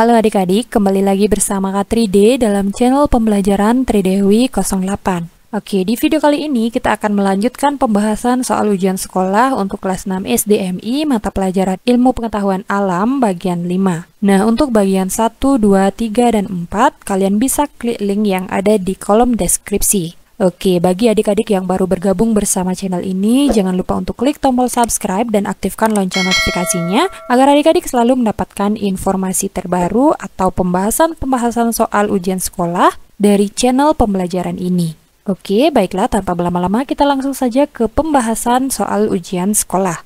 Halo adik-adik, kembali lagi bersama Kak 3D dalam channel pembelajaran Tridewi 08. Oke, di video kali ini kita akan melanjutkan pembahasan soal ujian sekolah untuk kelas 6 SDMI mata pelajaran Ilmu Pengetahuan Alam bagian 5. Nah, untuk bagian 1, 2, 3, dan 4, kalian bisa klik link yang ada di kolom deskripsi. Oke, bagi adik-adik yang baru bergabung bersama channel ini, jangan lupa untuk klik tombol subscribe dan aktifkan lonceng notifikasinya agar adik-adik selalu mendapatkan informasi terbaru atau pembahasan-pembahasan soal ujian sekolah dari channel pembelajaran ini. Oke, baiklah, tanpa berlama-lama kita langsung saja ke pembahasan soal ujian sekolah.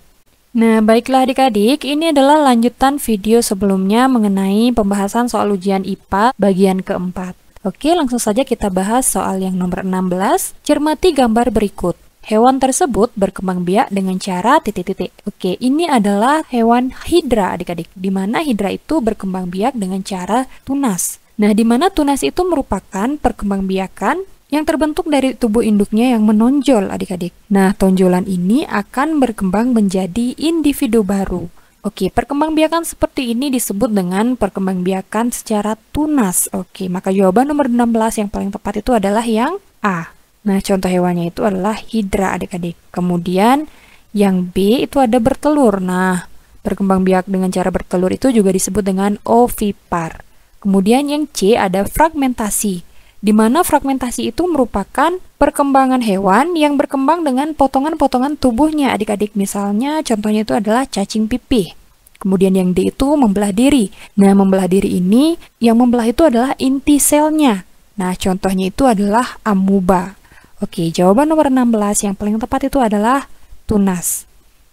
Nah, baiklah adik-adik, ini adalah lanjutan video sebelumnya mengenai pembahasan soal ujian IPA bagian keempat. Oke, langsung saja kita bahas soal yang nomor 16. Cermati gambar berikut. Hewan tersebut berkembang biak dengan cara titik-titik. Oke, ini adalah hewan hidra adik-adik. Di mana hidra itu berkembang biak dengan cara tunas. Nah, di mana tunas itu merupakan perkembangbiakan yang terbentuk dari tubuh induknya yang menonjol adik-adik. Nah, tonjolan ini akan berkembang menjadi individu baru. Oke, perkembangbiakan seperti ini disebut dengan perkembangbiakan secara tunas. Oke, maka jawaban nomor 16 yang paling tepat itu adalah yang A. Nah, contoh hewannya itu adalah hidra adik-adik. Kemudian yang B itu ada bertelur. Nah, perkembangbiak dengan cara bertelur itu juga disebut dengan ovipar. Kemudian yang C ada fragmentasi, di mana fragmentasi itu merupakan perkembangan hewan yang berkembang dengan potongan-potongan tubuhnya adik-adik. Misalnya contohnya itu adalah cacing pipih. Kemudian yang D itu membelah diri. Nah, membelah diri ini, yang membelah itu adalah inti selnya. Nah, contohnya itu adalah amuba. Oke, jawaban nomor 16 yang paling tepat itu adalah tunas.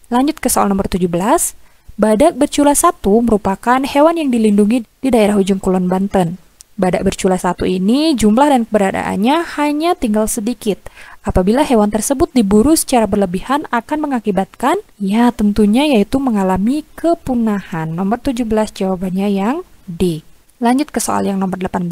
Lanjut ke soal nomor 17. Badak bercula 1 merupakan hewan yang dilindungi di daerah ujung kulon Banten. Badak bercula 1 ini jumlah dan keberadaannya hanya tinggal sedikit. Apabila hewan tersebut diburu secara berlebihan akan mengakibatkan, ya tentunya yaitu mengalami kepunahan. Nomor 17 jawabannya yang D. Lanjut ke soal yang nomor 18.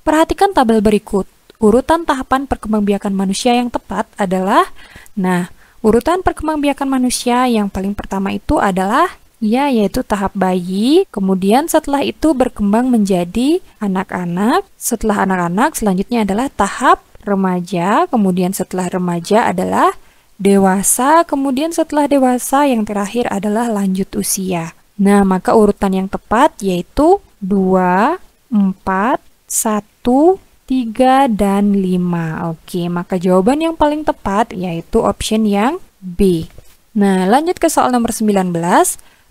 Perhatikan tabel berikut. Urutan tahapan perkembangbiakan manusia yang tepat adalah, nah, urutan perkembangbiakan manusia yang paling pertama itu adalah ya, yaitu tahap bayi, kemudian setelah itu berkembang menjadi anak-anak, setelah anak-anak selanjutnya adalah tahap remaja, kemudian setelah remaja adalah dewasa, kemudian setelah dewasa yang terakhir adalah lanjut usia. Nah, maka urutan yang tepat yaitu 2, 4, 1, 3, dan 5. Oke, maka jawaban yang paling tepat yaitu option yang B. Nah, lanjut ke soal nomor 19.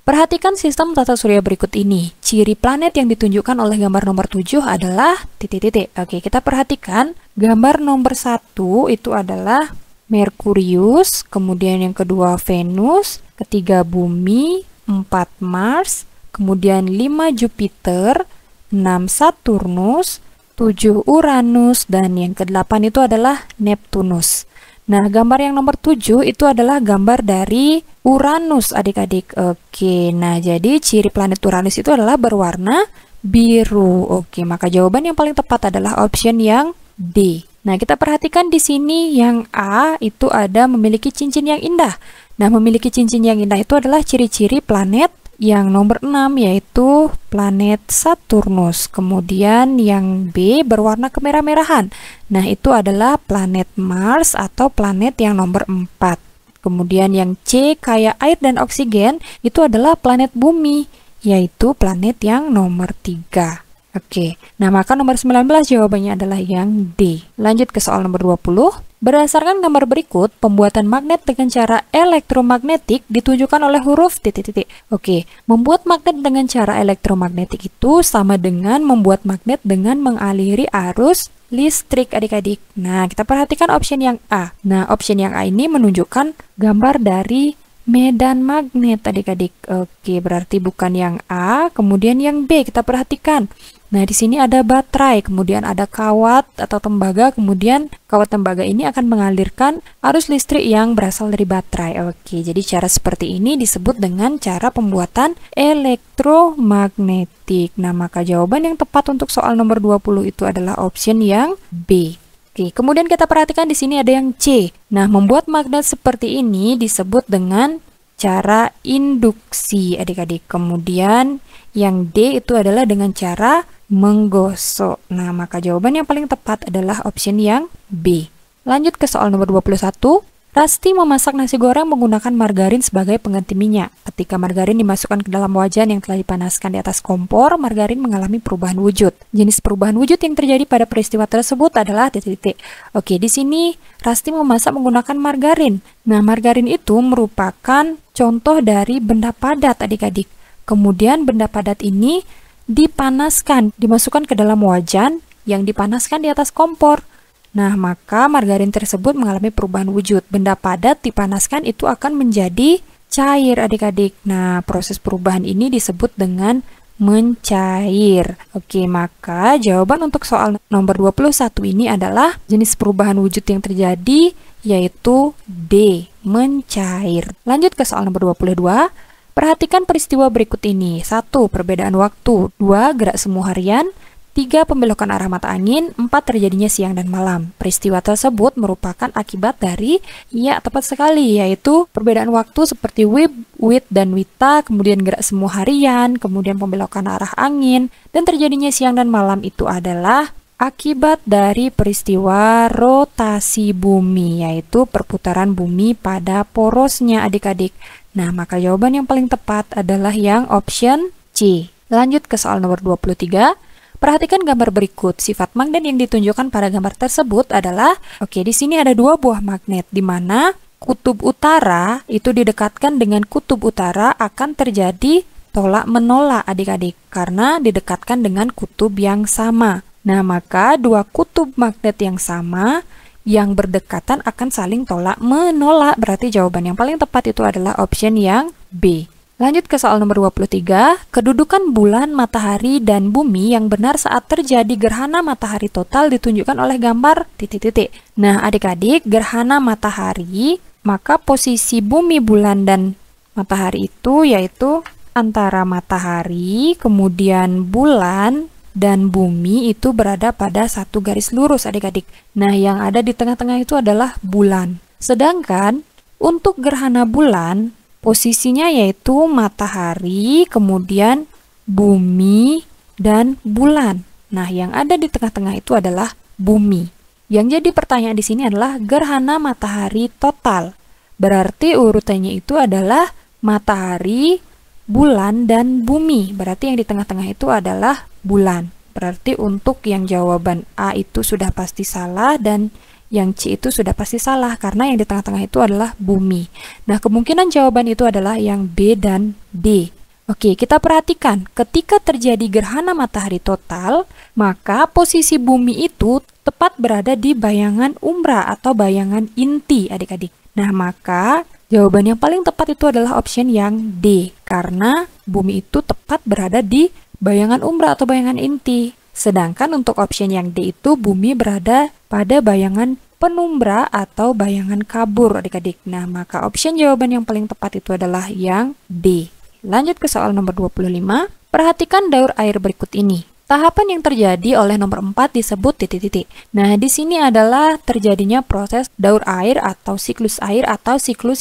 Perhatikan sistem tata surya berikut ini. Ciri planet yang ditunjukkan oleh gambar nomor 7 adalah titik-titik. Oke, kita perhatikan. Gambar nomor 1 itu adalah Merkurius, kemudian yang kedua Venus, ketiga Bumi, 4 Mars, kemudian 5 Jupiter, 6 Saturnus, 7 Uranus, dan yang ke-8 itu adalah Neptunus. Nah, gambar yang nomor 7 itu adalah gambar dari Uranus, adik-adik. Oke, nah jadi ciri planet Uranus itu adalah berwarna biru. Oke, maka jawaban yang paling tepat adalah option yang D. Nah, kita perhatikan di sini yang A itu ada memiliki cincin yang indah. Nah, memiliki cincin yang indah itu adalah ciri-ciri planet yang nomor 6 yaitu planet Saturnus. Kemudian yang B berwarna kemerah-merahan. Nah, itu adalah planet Mars atau planet yang nomor 4. Kemudian yang C kaya air dan oksigen itu adalah planet Bumi, yaitu planet yang nomor 3. Oke, nah maka nomor 19 jawabannya adalah yang D. Lanjut ke soal nomor 20. Berdasarkan gambar berikut, pembuatan magnet dengan cara elektromagnetik ditunjukkan oleh huruf titik-titik. Oke, membuat magnet dengan cara elektromagnetik itu sama dengan membuat magnet dengan mengaliri arus listrik adik-adik. Nah, kita perhatikan option yang A. Nah, option yang A ini menunjukkan gambar dari medan magnet adik-adik. Oke, berarti bukan yang A, kemudian yang B kita perhatikan. Nah, di sini ada baterai, kemudian ada kawat atau tembaga, kemudian kawat tembaga ini akan mengalirkan arus listrik yang berasal dari baterai. Oke, jadi cara seperti ini disebut dengan cara pembuatan elektromagnetik. Nah, maka jawaban yang tepat untuk soal nomor 20 itu adalah option yang B. Oke, kemudian kita perhatikan di sini ada yang C. Nah, membuat magnet seperti ini disebut dengan cara induksi adik-adik. Kemudian yang D itu adalah dengan cara menggosok. Nah, maka jawaban yang paling tepat adalah option yang B. Lanjut ke soal nomor 21. Rasti memasak nasi goreng menggunakan margarin sebagai pengganti minyak. Ketika margarin dimasukkan ke dalam wajan yang telah dipanaskan di atas kompor, margarin mengalami perubahan wujud. Jenis perubahan wujud yang terjadi pada peristiwa tersebut adalah titik-titik. Oke, di sini Rasti memasak menggunakan margarin. Nah, margarin itu merupakan contoh dari benda padat adik-adik. Kemudian benda padat ini dipanaskan, dimasukkan ke dalam wajan yang dipanaskan di atas kompor. Nah, maka margarin tersebut mengalami perubahan wujud. Benda padat dipanaskan itu akan menjadi cair adik-adik. Nah, proses perubahan ini disebut dengan mencair. Oke, maka jawaban untuk soal nomor 21 ini adalah jenis perubahan wujud yang terjadi yaitu D, mencair. Lanjut ke soal nomor 22. Perhatikan peristiwa berikut ini. 1. Perbedaan waktu. 2. Gerak semu harian. 3. Pembelokan arah mata angin. 4. Terjadinya siang dan malam. Peristiwa tersebut merupakan akibat dari, ya tepat sekali, yaitu perbedaan waktu seperti wit dan wita, kemudian gerak semu harian, kemudian pembelokan arah angin, dan terjadinya siang dan malam itu adalah akibat dari peristiwa rotasi bumi, yaitu perputaran bumi pada porosnya adik-adik. Nah, maka jawaban yang paling tepat adalah yang option C. Lanjut ke soal nomor 23. Perhatikan gambar berikut. Sifat magnet yang ditunjukkan pada gambar tersebut adalah, oke, di sini ada 2 buah magnet, di mana kutub utara itu didekatkan dengan kutub utara akan terjadi tolak-menolak adik-adik, karena didekatkan dengan kutub yang sama. Nah, maka 2 kutub magnet yang sama yang berdekatan akan saling tolak-menolak. Berarti jawaban yang paling tepat itu adalah option yang B. Lanjut ke soal nomor 23, kedudukan bulan, matahari, dan bumi yang benar saat terjadi gerhana matahari total ditunjukkan oleh gambar titik-titik. Nah, adik-adik, gerhana matahari, maka posisi bumi, bulan, dan matahari itu yaitu antara matahari, kemudian bulan, dan bumi itu berada pada satu garis lurus adik-adik. Nah, yang ada di tengah-tengah itu adalah bulan. Sedangkan untuk gerhana bulan, posisinya yaitu matahari, kemudian bumi, dan bulan. Nah, yang ada di tengah-tengah itu adalah bumi. Yang jadi pertanyaan di sini adalah gerhana matahari total. Berarti urutannya itu adalah matahari, bulan, dan bumi. Berarti yang di tengah-tengah itu adalah bulan. Berarti untuk yang jawaban A itu sudah pasti salah dan yang C itu sudah pasti salah karena yang di tengah-tengah itu adalah bumi. Nah, kemungkinan jawaban itu adalah yang B dan D. Oke, kita perhatikan. Ketika terjadi gerhana matahari total, maka posisi bumi itu tepat berada di bayangan umbra atau bayangan inti, adik-adik. Nah, maka jawaban yang paling tepat itu adalah option yang D, karena bumi itu tepat berada di bayangan umbra atau bayangan inti. Sedangkan untuk option yang D itu bumi berada pada bayangan penumbra atau bayangan kabur adik-adik. Nah, maka option jawaban yang paling tepat itu adalah yang D. Lanjut ke soal nomor 25. Perhatikan daur air berikut ini. Tahapan yang terjadi oleh nomor 4 disebut titik-titik. Nah, di sini adalah terjadinya proses daur air atau siklus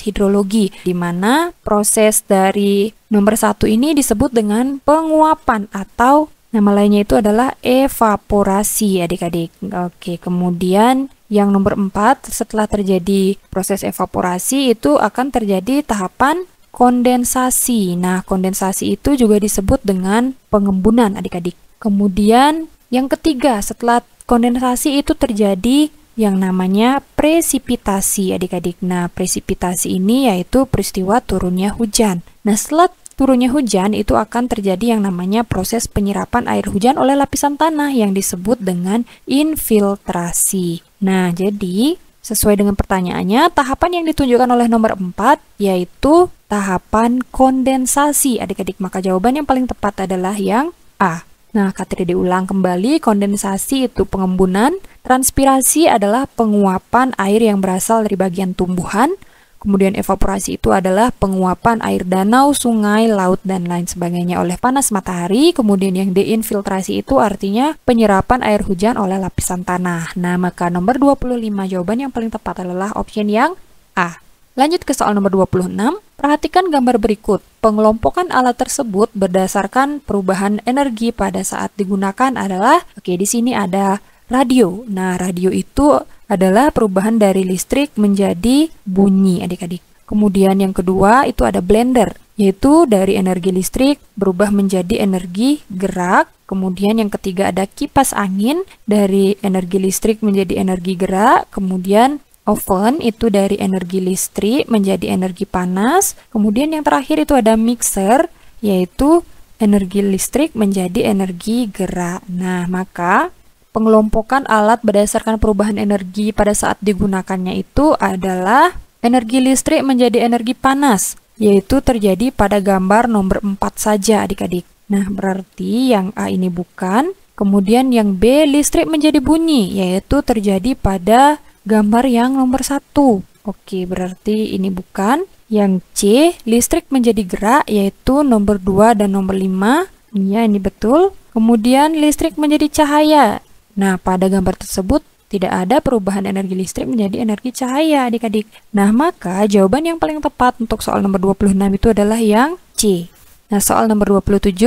hidrologi, di mana proses dari nomor 1 ini disebut dengan penguapan atau nama lainnya itu adalah evaporasi adik-adik. Oke, kemudian yang nomor 4, setelah terjadi proses evaporasi itu akan terjadi tahapan kondensasi. Nah, kondensasi itu juga disebut dengan pengembunan adik-adik. Kemudian yang ketiga, setelah kondensasi itu terjadi yang namanya presipitasi adik-adik. Nah, presipitasi ini yaitu peristiwa turunnya hujan. Nah, setelah turunnya hujan itu akan terjadi yang namanya proses penyerapan air hujan oleh lapisan tanah yang disebut dengan infiltrasi. Nah, jadi sesuai dengan pertanyaannya, tahapan yang ditunjukkan oleh nomor 4 yaitu tahapan kondensasi adik-adik. Maka jawaban yang paling tepat adalah yang A. Nah, Katri diulang kembali, kondensasi itu pengembunan, transpirasi adalah penguapan air yang berasal dari bagian tumbuhan, kemudian evaporasi itu adalah penguapan air danau, sungai, laut, dan lain sebagainya oleh panas matahari, kemudian yang deinfiltrasi itu artinya penyerapan air hujan oleh lapisan tanah. Nah, maka nomor 25 jawaban yang paling tepat adalah option yang A. Lanjut ke soal nomor 26. Perhatikan gambar berikut. Pengelompokan alat tersebut berdasarkan perubahan energi pada saat digunakan adalah, oke, di sini ada radio. Nah, radio itu adalah perubahan dari listrik menjadi bunyi, adik-adik. Kemudian yang kedua itu ada blender, yaitu dari energi listrik berubah menjadi energi gerak. Kemudian yang ketiga ada kipas angin, dari energi listrik menjadi energi gerak. Kemudian oven itu dari energi listrik menjadi energi panas. Kemudian yang terakhir itu ada mixer, yaitu energi listrik menjadi energi gerak. Nah, maka pengelompokan alat berdasarkan perubahan energi pada saat digunakannya itu adalah energi listrik menjadi energi panas, yaitu terjadi pada gambar nomor 4 saja, adik-adik. Nah, berarti yang A ini bukan. Kemudian yang B, listrik menjadi bunyi, yaitu terjadi pada gambar yang nomor 1. Oke, berarti ini bukan. Yang C, listrik menjadi gerak, yaitu nomor 2 dan nomor 5. Ya, ini betul. Kemudian listrik menjadi cahaya. Nah, pada gambar tersebut tidak ada perubahan energi listrik menjadi energi cahaya, adik-adik. Nah, maka jawaban yang paling tepat untuk soal nomor 26 itu adalah yang C. Nah, soal nomor 27.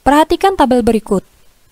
Perhatikan tabel berikut.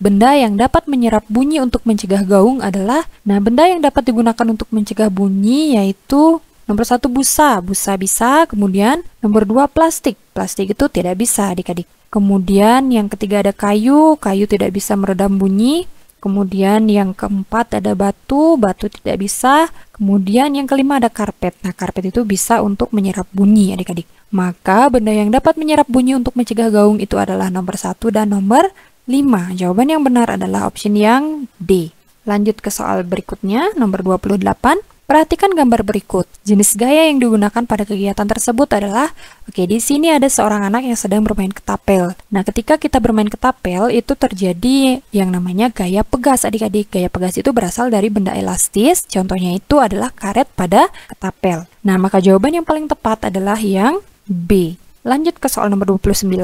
Benda yang dapat menyerap bunyi untuk mencegah gaung adalah, nah, benda yang dapat digunakan untuk mencegah bunyi yaitu nomor 1 busa, busa bisa, kemudian nomor 2 plastik, plastik itu tidak bisa, adik-adik. Kemudian yang ketiga ada kayu, kayu tidak bisa meredam bunyi. Kemudian yang keempat ada batu, batu tidak bisa. Kemudian yang kelima ada karpet. Nah, karpet itu bisa untuk menyerap bunyi, adik-adik. Maka benda yang dapat menyerap bunyi untuk mencegah gaung itu adalah nomor 1 dan nomor 5. Jawaban yang benar adalah option yang D. Lanjut ke soal berikutnya, nomor 28. Perhatikan gambar berikut. Jenis gaya yang digunakan pada kegiatan tersebut adalah, oke, di sini ada seorang anak yang sedang bermain ketapel. Nah, ketika kita bermain ketapel, itu terjadi yang namanya gaya pegas, adik-adik. Gaya pegas itu berasal dari benda elastis, contohnya itu adalah karet pada ketapel. Nah, maka jawaban yang paling tepat adalah yang B. Lanjut ke soal nomor 29.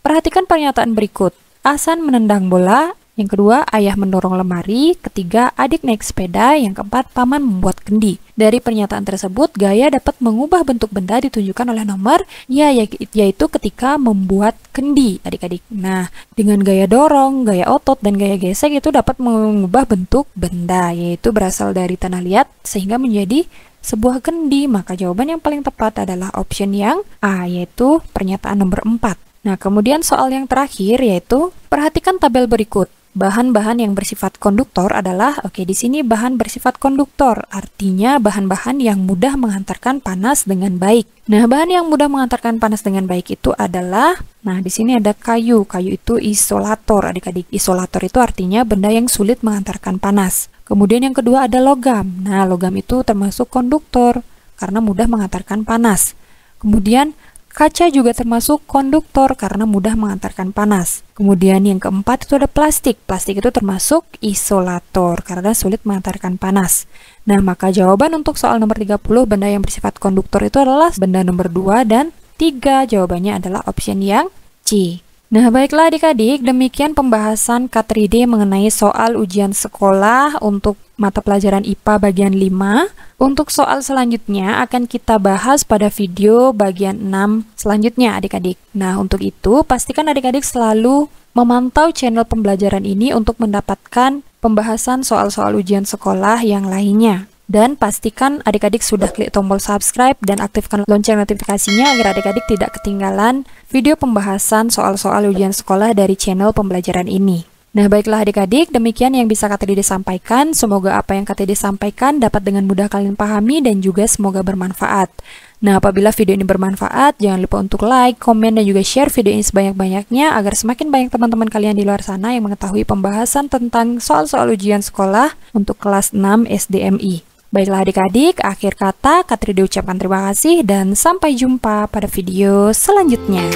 Perhatikan pernyataan berikut. Hasan menendang bola. Yang kedua, ayah mendorong lemari. Ketiga, adik naik sepeda. Yang keempat, paman membuat kendi. Dari pernyataan tersebut, gaya dapat mengubah bentuk benda ditunjukkan oleh nomor ya, yaitu ketika membuat kendi, adik-adik. Nah, dengan gaya dorong, gaya otot, dan gaya gesek itu dapat mengubah bentuk benda, yaitu berasal dari tanah liat sehingga menjadi sebuah kendi. Maka jawaban yang paling tepat adalah option yang A, yaitu pernyataan nomor 4. Nah, kemudian soal yang terakhir yaitu perhatikan tabel berikut. Bahan-bahan yang bersifat konduktor adalah, oke, di sini bahan bersifat konduktor, artinya bahan-bahan yang mudah menghantarkan panas dengan baik. Nah, bahan yang mudah menghantarkan panas dengan baik itu adalah, nah, di sini ada kayu. Kayu itu isolator, adik-adik. Isolator itu artinya benda yang sulit menghantarkan panas. Kemudian yang kedua ada logam. Nah, logam itu termasuk konduktor karena mudah menghantarkan panas. Kemudian kaca juga termasuk konduktor karena mudah mengantarkan panas. Kemudian yang keempat itu ada plastik. Plastik itu termasuk isolator karena sulit mengantarkan panas. Nah, maka jawaban untuk soal nomor 30 benda yang bersifat konduktor itu adalah benda nomor 2 dan 3. Jawabannya adalah option yang C. Nah, baiklah adik-adik, demikian pembahasan K3D mengenai soal ujian sekolah untuk mata pelajaran IPA bagian 5. Untuk soal selanjutnya akan kita bahas pada video bagian 6 selanjutnya, adik-adik. Nah, untuk itu pastikan adik-adik selalu memantau channel pembelajaran ini untuk mendapatkan pembahasan soal-soal ujian sekolah yang lainnya. Dan pastikan adik-adik sudah klik tombol subscribe dan aktifkan lonceng notifikasinya agar adik-adik tidak ketinggalan video pembahasan soal-soal ujian sekolah dari channel pembelajaran ini. Nah, baiklah adik-adik, demikian yang bisa K3D sampaikan. Semoga apa yang K3D sampaikan dapat dengan mudah kalian pahami dan juga semoga bermanfaat. Nah, apabila video ini bermanfaat, jangan lupa untuk like, komen, dan juga share video ini sebanyak-banyaknya agar semakin banyak teman-teman kalian di luar sana yang mengetahui pembahasan tentang soal-soal ujian sekolah untuk kelas 6 SDMI. Baiklah adik-adik, akhir kata K3D ucapkan terima kasih dan sampai jumpa pada video selanjutnya.